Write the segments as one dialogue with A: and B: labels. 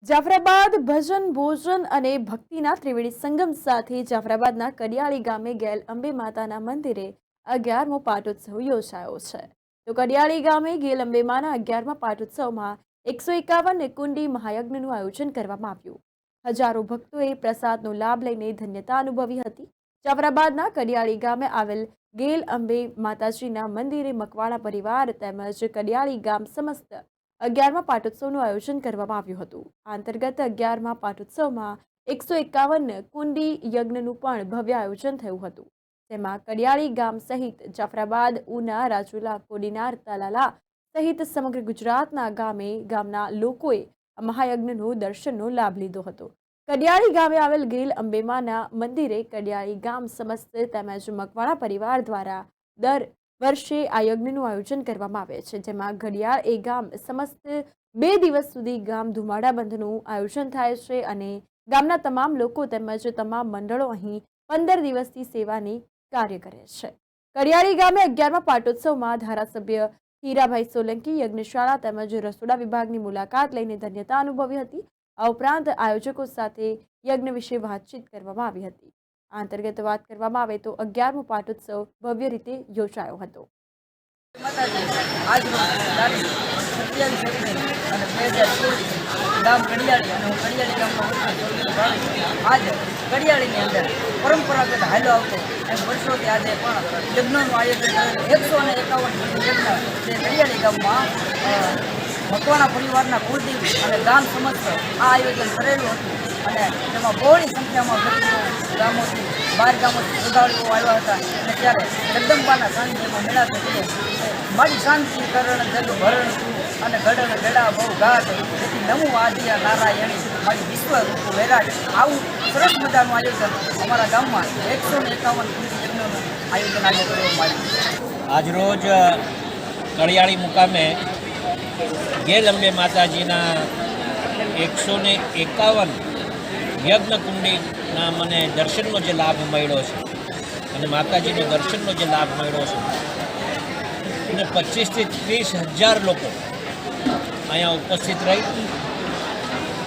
A: જાફરાબાદ ભજન ભોજન અને ભક્તિના ત્રિવેણી સંગમ સાથે જાફરાબાદના કડિયાળી ગામે ગયેલ અંબે માતાના મંદિરે 11મો પાટોત્સવ યોજાયો છે। તો કડિયાળી ગામે ગયેલ અંબે માના 11મા પાટોત્સવમાં 151 કુંડી મહાયજ્ઞનું આયોજન કરવામાં આવ્યું। હજારો ભક્તોએ પ્રસાદનો લાભ લઈને ધન્યતા અનુભવી હતી। જાફરાબાદના કડિયાળી ગામે આવેલ ગેલ અંબે માતાજીના મંદિરે મકવાણા પરિવાર તેમજ કડિયાળી ગામ સમસ્ત 11મા પાટોત્સવનું આયોજન કરવામાં આવ્યું હતું। આ અંતર્ગત 11મા પાટોત્સવમાં 151 કુંડી યજ્ઞનું પણ ભવ્ય આયોજન થયું હતું। તેમાં કડિયાળી ગામ સહિત જાફરાબાદ, ઉના, રાજુલા, કોડીનાર, તલાલા સહિત સમગ્ર ગુજરાતના ગામના લોકોએ મહાયજ્ઞનો દર્શનનો લાભ લીધો હતો। કડિયાળી ગામે આવેલ ગેલ અંબેમાના મંદિરે કડિયાળી ગામ સમસ્ત તેમજ મકવાણા પરિવાર દ્વારા દર વર્ષે આ યજ્ઞનું આયોજન કરવામાં આવે છે, જેમાં ઘડિયાળ એ ગામ સમસ્ત 2 દિવસ સુધી ગામ ધુમાડા બંધનું આયોજન થાય છે અને ગામના તમામ લોકો તેમજ તમામ મંડળો અહીં 15 દિવસથી સેવાની કાર્ય કરે છે। કડિયાળી ગામે 11મા પાટોત્સવમાં ધારાસભ્ય હીરાભાઈ સોલંકી યજ્ઞશાળા તેમજ રસોડા વિભાગની મુલાકાત લઈને ધન્યતા અનુભવી હતી। આ ઉપરાંત આયોજકો સાથે યજ્ઞ વિશે વાતચીત કરવામાં આવી હતી। આ અંતર્ગત વાત કરવામાં આવે તો 11મો પાટોત્સવ ભવ્ય રીતે યોજાયો હતો।
B: કડિયાળીની અંદર પરંપરાગત હાલો આવતો એમ વર્ષોથી આજે પણ યજ્ઞનું આયોજન કરેલું 151 યજ્ઞ જે કડિયાળી ગામમાં મકવાણા પરિવારના કુળદેવ અને ગામ સમસ્ત આ આયોજન કરેલું હતું અને તેમાં બહોળી સંખ્યામાં ભક્તો ગામોથી બહાર ગામોથી શ્રદ્ધાળુઓ આવ્યા હતા અને ત્યારે જગદંબાના સાનિધ્યમાં મેળા થઈને મારી શાંતિ કરણ જગ ભરણ અને ગઢ ગળા બહુ ગાઢ જેથી નમું આદિયા નારાયણી મારી વિશ્વ રૂપ વૈરાટ આવું સરસ મજાનું આયોજન અમારા ગામમાં 151 યજ્ઞનું આયોજન આજે કરવામાં આવ્યું।
C: આજરોજ કડિયાળી મુકામે ગેલ અંબે માતાજીના 151 યજ્ઞ કુંડીના મને દર્શનનો જે લાભ મળ્યો છે અને માતાજીનો દર્શનનો જે લાભ મળ્યો છે અને 25 થી 30 હજાર લોકો અહીંયા ઉપસ્થિત રહી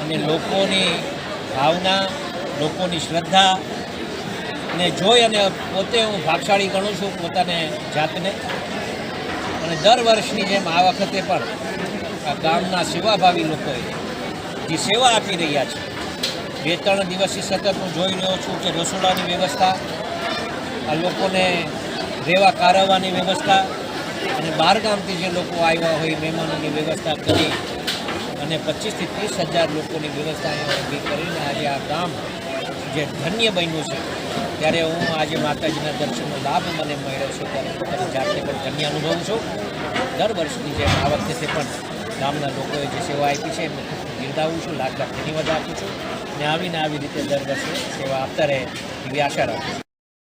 C: અને લોકોની ભાવના, લોકોની શ્રદ્ધા ને જોઈ અને પોતે હું ભાગશાળી ગણું છું પોતાને જાતને અને દર વર્ષની જેમ આ વખતે પણ આ ગામના સેવાભાવી લોકોએ જે સેવા આપી રહ્યા છે 2-3 દિવસથી સતત હું જોઈ રહ્યો છું કે રસોડાની વ્યવસ્થા, આ લોકોને રહેવા કારવવાની વ્યવસ્થા અને બહાર ગામથી જે લોકો આવ્યા હોય મહેમાનોની વ્યવસ્થા કરી અને 25 થી 30 હજાર લોકોની વ્યવસ્થા અહીંયા ઊભી કરીને આજે આ ગામ જે ધન્ય બન્યું છે ત્યારે હું આજે માતાજીના દર્શનનો લાભ મને મળ્યો છે ત્યારે પોતાની જાતને પણ ધન્ય અનુભવું છું। દર વર્ષની જેમ આ વખતે પણ ગામના લોકોએ જે સેવા આપી છે એમને બિરદાવું છું, લાખ ધન્યવાદ આપું છું અને આવી રીતે દર વર્ષે સેવા આપતા રહે એવી આશા રાખું છું।